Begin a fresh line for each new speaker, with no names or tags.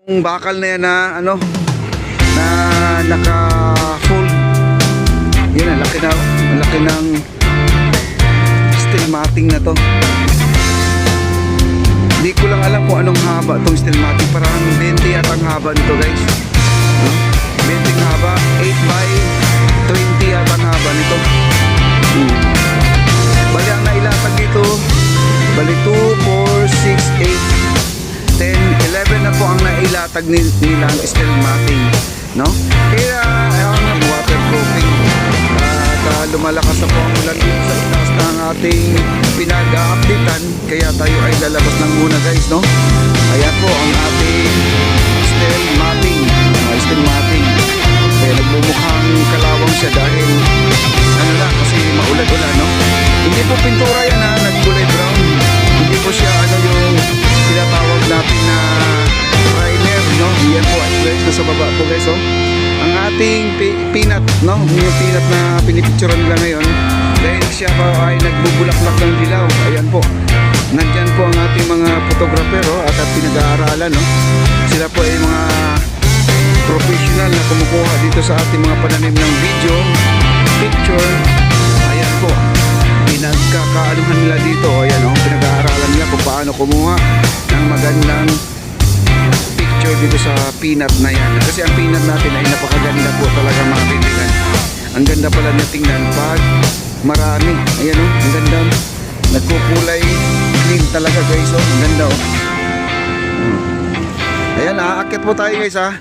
Yung bakal na yan na ano, na naka-fold. Yun, ang laki ng steel matting na to. Hindi ko lang alam kung anong haba tong steel matting. Parang 20 yata ang haba nito, guys. 20 ang haba, 8 by 20 yata ang haba nito. Bali ang nailatag dito, bali 2, 4, 6, 8, 10, 11 na po ang nailatag nilang steel matting, no? Kaya ang waterproofing at lumalakas na po ang ulan dito sa itaas ng ating pinag-a-updatean, kaya tayo ay lalabas ng muna, guys, no? Ayan po ang ating steel matting, kaya nagbumukhang kalawang siya dahil ano lang, kasi maulan-ulan, no? Hindi po pintura yan, ha, nagkulay brown. Hindi po siya ano yung tinatawag natin na primer, no? Yan po, guys, nasa baba po, guys, oh. Ang ating peanut, no? Yung peanut na pinipicturean nila ngayon, dahil siya pa ay nagbubulaklak ng dilaw. Ayan po, nandyan po ang ating mga photographer, oh, at pinag-aaralan, no? Sila po ay mga professional na kumukuha dito sa ating mga pananim ng video, picture. Ayan po, pinagkakaanuhan nila dito. Ayan, oh, pinag-aaralan nila kung paano kumuha ng magandang picture dito sa peanut na yan. Kasi ang peanut natin ay napakaganda po talaga, mga kaibigan. Ang ganda pala niya tingnan pag marami. Ayan, oh, ang ganda, nagkukulay clean talaga, guys, oh. Ang ganda, oh. Ayan, aakyat po tayo, guys, ha.